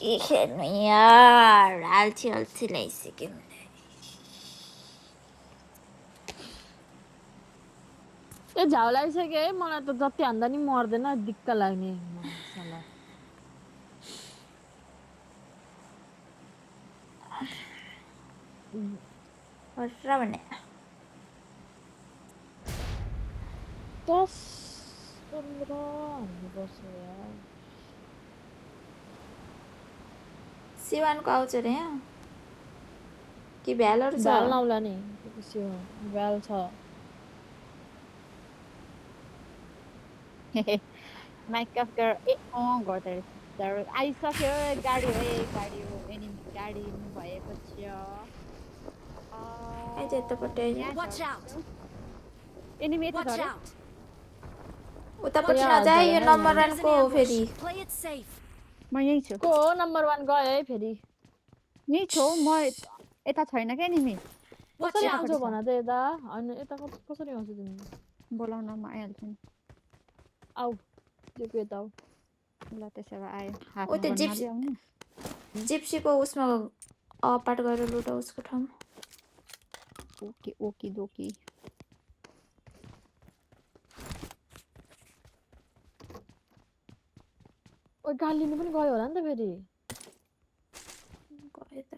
के खेल्नु यार अल्छी ल्याइसक्यो ए झाउ लागिसक्यो है मलाई त जति हान्दा नि मर्दैन दिक्क लाग्ने साला हर्रा भने 10 15 हान्नुपर्छ यार सिवानको आउँछ रे यहाँ कि भ्यालहरू छ भ्याल नआउला नि भ्याल छ माइक अफ गर ए गर्दै रहेछ आइसक्यो गाडी हो गाडी हो एनिमी गाडी भएको छ आइज यतापट्टि आइज एनिमी यता छ रे उतापट्टि नजाए यो नम्बर 1 को हो फेरि म यही छु को हो नम्बर 1 गयो है फेरि यही छु म यता छैन के एनिमी कसरी आउँछौ भन त यता हैन यता कसरी आउँछौ तिमी बोलाउन म आइहाल्छु नि आऊ जेको यता आऊ ल त्यसो भए आयो हातमा त्यो गर्न नदिऊ आउनु जिप्सीको उसमा अपाट गरेर लुट उसको ठाउँमा ओके ओके दोकी ओ गाली लिनु पनि गयो होला नि त फेरि गयो त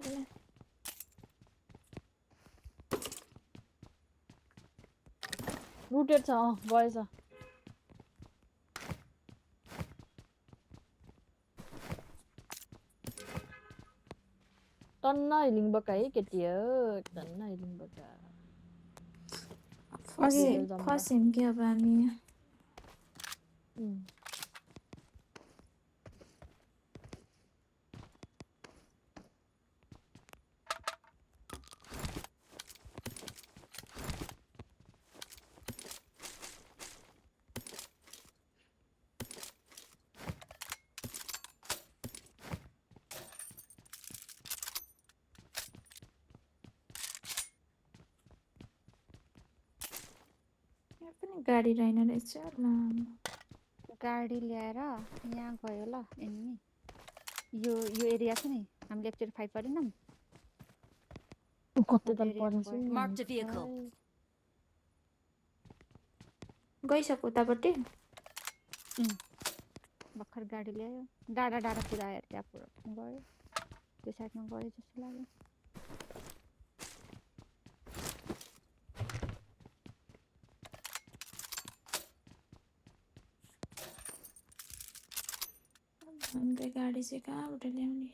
रुटेड छ गएछ टन्न हिलिङ बका है केटी हो टन्न हिलिङ बका फस्यौँ कि अब हामी गाडी रहेन रहेछ गाडी ल्याएर यहाँ गयो ल एनिमी यो एरिया छ नि हामीले एकचोटि फाइट गरेनौँ कतै त पर्छ गइसक्यो उतापट्टि भर्खर गाडी ल्यायो डाँडा पुऱ्यायो त्यहाँ पुरा गयो त्यो साइडमा गयो जस्तो लाग्यो हाम्रो गाडी चाहिँ कहाँबाट ल्याउने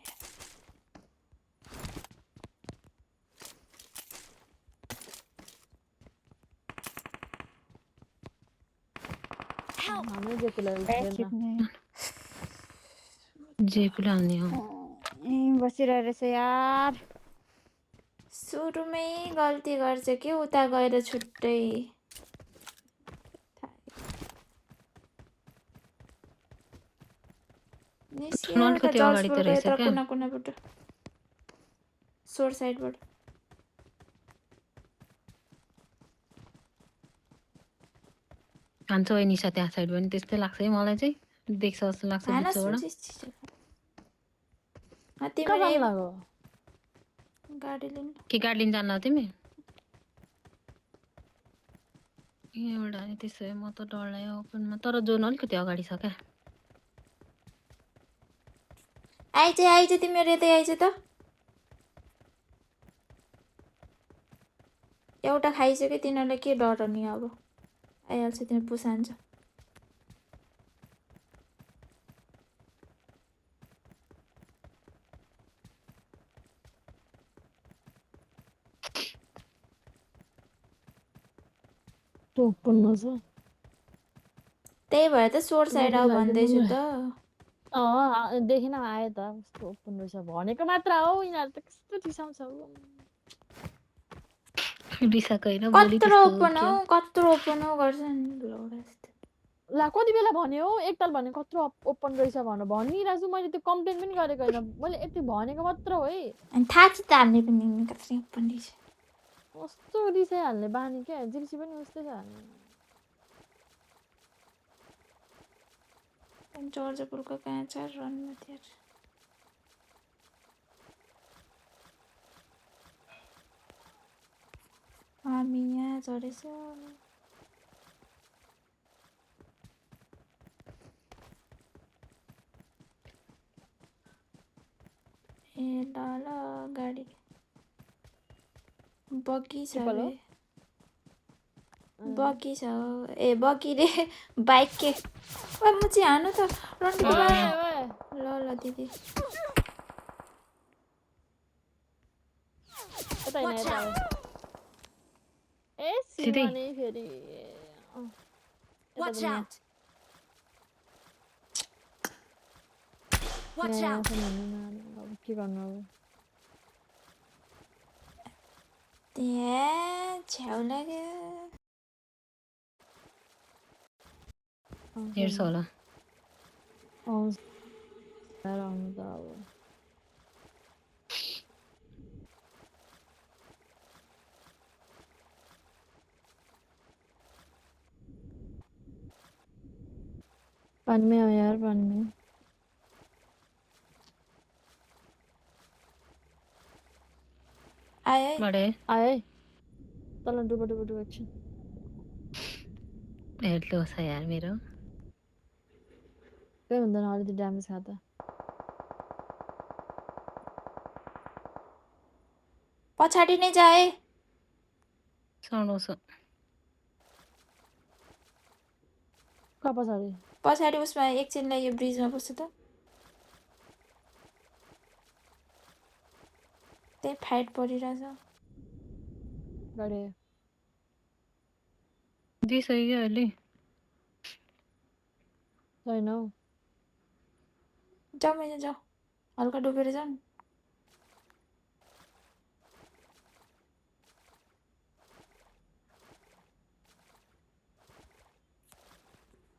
जेकुला हाल्ने हो बसिरहेछ यार सुरुमै गल्ती गर्छ कि उता गएर छुट्टै कुनाबाट सोर साइडबाट खान्छ है निशा त्यहाँ साइड पनि त्यस्तै लाग्छ है मलाई चाहिँ देख्छ जस्तो लाग्छ गाडी लिनु के गाडी लिन जान्न तिमी एउटा त्यसो भए म त डरलायो ओपनमा तर जोन अलिकति अगाडि छ क्या आइज तिमीहरू यतै आइज त एउटा खाइसक्यो तिनीहरूलाई के डराउने अब आइहाल्छ तिनीहरू पुसान्छ त्यही भएर त सोर साइड आऊ भन्दैछु त देखिन आयो त कस्तो ओपन रहेछ भनेको मात्र हो यिनीहरू त कस्तो रिसाउँछ कत्रो ओपन हो गर्छ नि ला कति बेला भन्यो एकताल भने कत्रो ओपन रहेछ भनिरहेछु मैले त्यो कम्प्लेन पनि गरेको होइन मैले यति भनेको मात्र हो है अनि थाहा छ त हामीले पनि कत्रो ओपन रहेछ कस्तो रिसाइहाल्ने बानी क्या जिल्सी पनि उस्तै छ जर्ज पुलको कहाँ छ रनमा थियो हामी यहाँ झरेछ ए ल गाडी बग्गी छ ट्रिपल हो? बे बग्गी छ ए बग्गी रे बाइक के ओए म चाहिँ हानु त रन्डी बाबा ल दिदी यता हैन यता हो। ए सिधै? सिमाने फेरि Watch out! Watch out! के गर्नु अब त्यहाँ छ्याउ लाग्यो हेर्छ होला आउँछ आउनु त अब पानी में आओ यार पानी में आयो बडे आए तल डुबो डुबो डुबो एकछिन हेर्लो छ यार मेरो के हुँदैन अलिकति ड्यामेज खाँदा पछाडि नै जाए साउन्ड आउँछ कहाँ पछाडि पछाडि उसमा एकछिनलाई यो ब्रिजमा बस्छु त त्यही फाइट परिरहेछ गाडी दिइसक्यो अहिले छैन हौ जाऊ मैले जाऊ हल्का डुबेर जाऊ न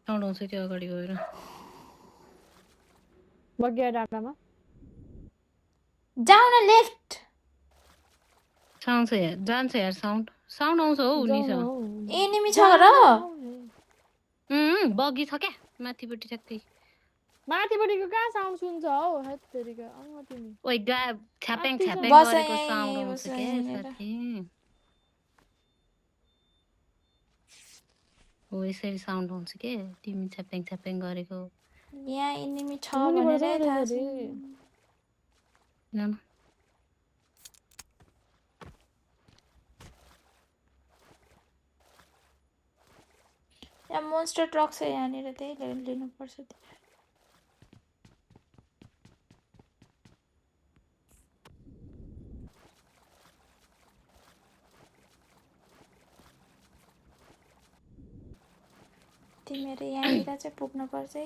साउन्ड आउँछ त्यो अगाडि गएर बग्यो डाँडामा जाऊ न लेफ्ट साउन्ड यार जान्छ यार साउन्ड साउन्ड आउँछ हौ निसा एनिमी छ र बगी छ क्या माथिपट्टि ठ्याक्कै माथिपट्टिको कहाँ साउन्ड सुन्छ हौ हैत तेरिका आउन तिमी ओइ गा छ्यापेङ छ्यापेङ बस गरेको यहीँ, साउन्ड आउँछ बस क्या यहीँनिर। साथी हो यसरी साउन्ड आउँछ के तिमी छ्यापेङ छ्यापेङ गरेको यहाँ एनिमी छ मुनिबाट भनेरै छ थाहा फेरि। छैन जानु यहाँ मोन्स्टर ट्रक छ यहाँनिर त्यही लिनुपर्छ तिमीहरू यहाँनिर चाहिँ पुग्नुपर्छ है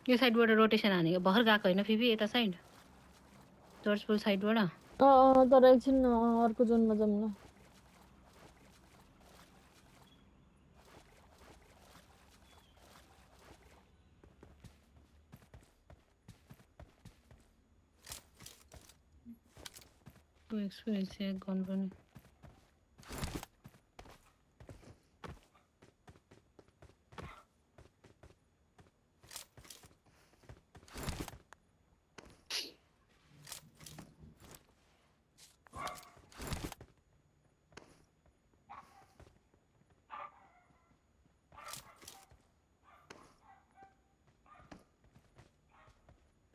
यो साइडबाट रोटेसन हानेको भर गएको होइन फेरि यता साइड चर्चपुल साइडबाट तर एकछिन अर्को जोनमा जाऊँ न एक्सपिरियन्स चेक गर्नुपर्ने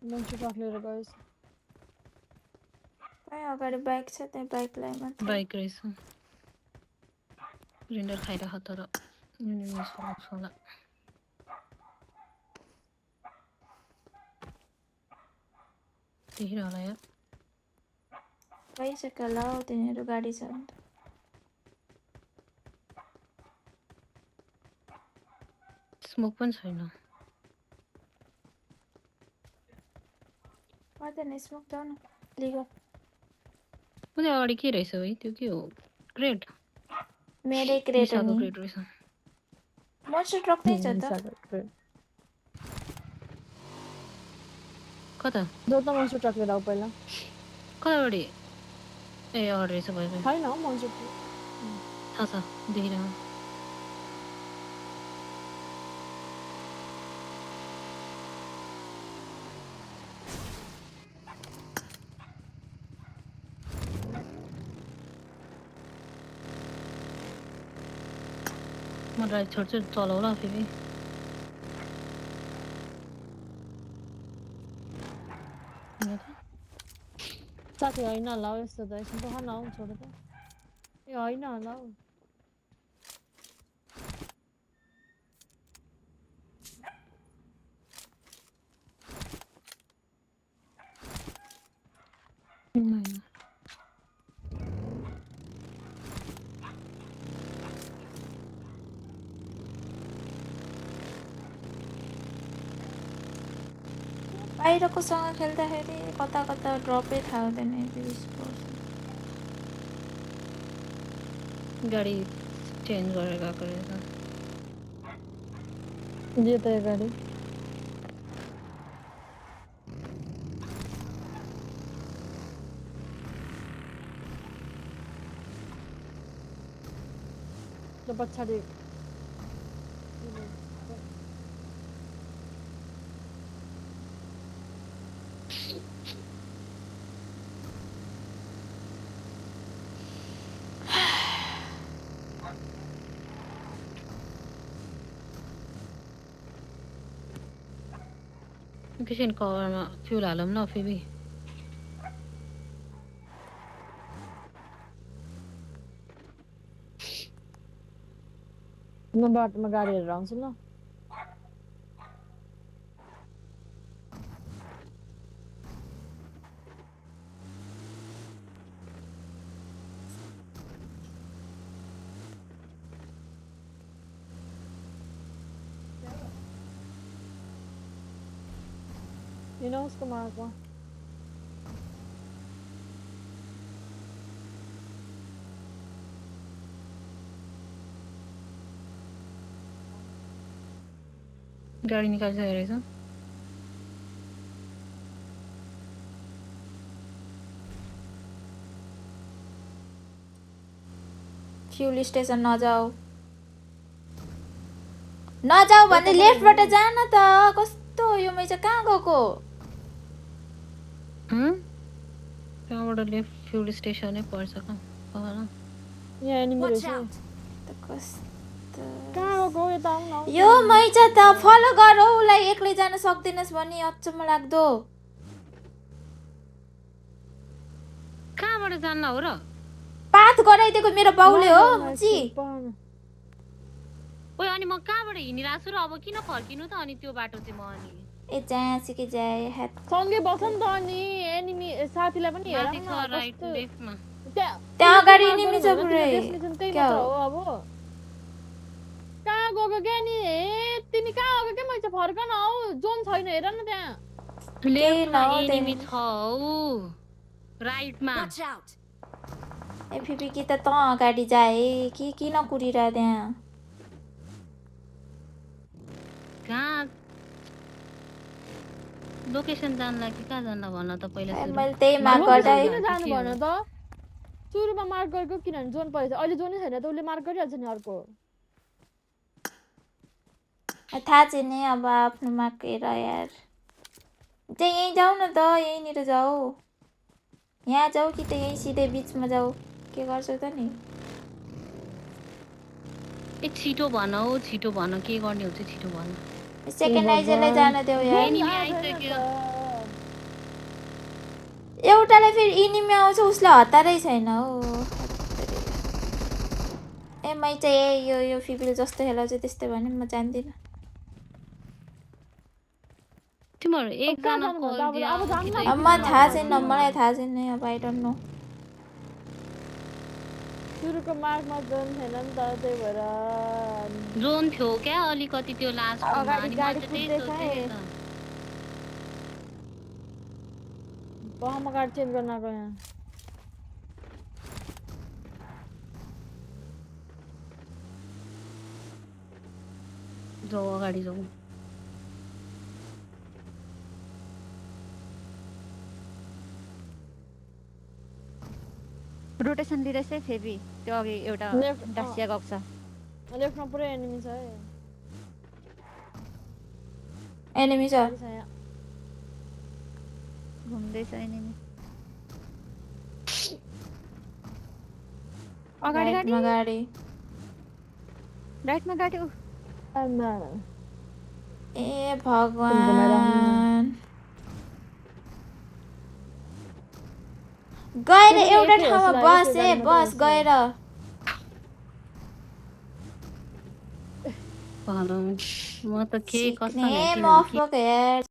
मान्छे ट्रक लिएर गएछ त्यही अगाडि बाइक छ त्यही बाइकलाई मात्र बाइक रहेछ रेन्डर खाइरह तर होला देखिरह होला यार भइसक्यो होला हौ तिनीहरू गाडी छ भने त स्मोक पनि छैन पर्दैन स्मोक जाऊ न लिगल कुनै अगाडि के रहेछ है त्यो के हो ग्रेड मेरै क्रेट हो निसाको नि ग्रेड रहेछ मोन्स्टर ट्रक नै छ त कता जो त मान्छे ट्रक लिएर आऊ पहिला कता अगाडि ए अगाडि रहेछ भयो छैन हौ मान्छे थाहा छ देखिरह म ड्राइभ छोड्छु चलाउ ल फेरि साथी होइन होला हौ यस्तो त एकछिन पख न हौ छोड त ए होइन होला हौ बाहिरकोसँग खेल्दाखेरि कता कता ड्रपै थाहा हुँदैन 20%। गाडी चेन्ज गरेर गएको रहेछ जे त गाडी त्यो पछाडि किसिन कभरमा फ्युल हालौँ ल फेरि म बाटोमा गाडी हेरेर आउँछु ल You know उसको मार्कमा गाडी निकालिसकेको रहेछ फ्युल स्टेसन नजाऊ नजाऊ भन्दै लेफ्टबाट जा न त कस्तो यो मै चाहिँ कहाँ गएको त्यहाँबाट लेफ्ट फ्युल स्टेसनै पर्छ कहाँ यहाँ एनिमी रहेछ त कस्तो कहाँ गएको यता आउन आउ यो मै चाहिँ त फलो गर हौ उसलाई एक्लै जान सक्दैनस् भने अचम्म लाग्दो कहाँबाट जान्न हो र पाथ गराइदिएको मेरो बाउले हो मुची ओइ अनि म कहाँबाट हिँडिरहेको छु र अब किन फर्किनु त अनि त्यो बाटो चाहिँ म अनि ए जहाँ सिके जाए हात सँगै बस नि त अनि एनिमी साथीलाई पनि हेरौँ न राइट लेफ्टमा त्यहाँ अगाडि एनिमी छ पुरै डेस्टिनेसन त्यही मात्र हो अब कहाँ गएको के नि तिमी कहाँ गएको के मैले फर्क न हौ जोन छैन हेर न त्यहाँ लेफ्टमा एनिमी छ हौ राइटमा ए फिपी कि त अगाडि जाए कि किन कुरिरा त्यहाँ कहाँ लोकेसन जान्ला कि कहाँ जान्ला भन त पहिला सुरु मैले त्यही मार्क गर्दै किन जानु भन त सुरुमा मार्क गरेको किनभने जोन परेछ अहिले जोनै छैन त उसले मार्क गरिहाल्छ नि अर्को थाहा छैन अब आफ्नो मार्क हेर यार चाहिँ यहीँ जाऊ न त यहीँनिर जाऊ यहाँ जाऊ कि त यहीँ सिधै बिचमा जाऊ के गर्छौ त नि ए छिटो भन हौ छिटो भन के गर्ने हुन्छ छिटो भन सेकेन्ड आइजलाई जान देऊ यार एनिमी आइसक्यो एउटालाई फेरि इनिमी आउँछ उसलाई हतारै छैन हौ ए मै चाहिँ यो फिबिल जस्तो खेलाउँछु त्यस्तै भने म जान्दिनँ तिमीहरू एकजना म थाहा छैन मलाई थाहा छैन अब आई डोन्ट नो सुरुको मार्कमा जोन छैन नि त त्यही भएर जोन थियो क्या अलिकति त्यो लास्टमा अगाडि गाडी कुद्दैछ म गाडी चेन्ज गर्न आएको यहाँ जाऊ अगाडि जाऊ रोटेसन लिइरहेछ है फेरि त्यो अघि एउटा डासिया गएको छ लेफ्टमा पुरै एनिमी छ है एनिमी छ घुम्दैछ एनिमी अगाडि राइटमा गाडी ऊ ए भगवान गएर एउटा ठाउँमा बस बस गएर म त के कसम म अफ भएको हेर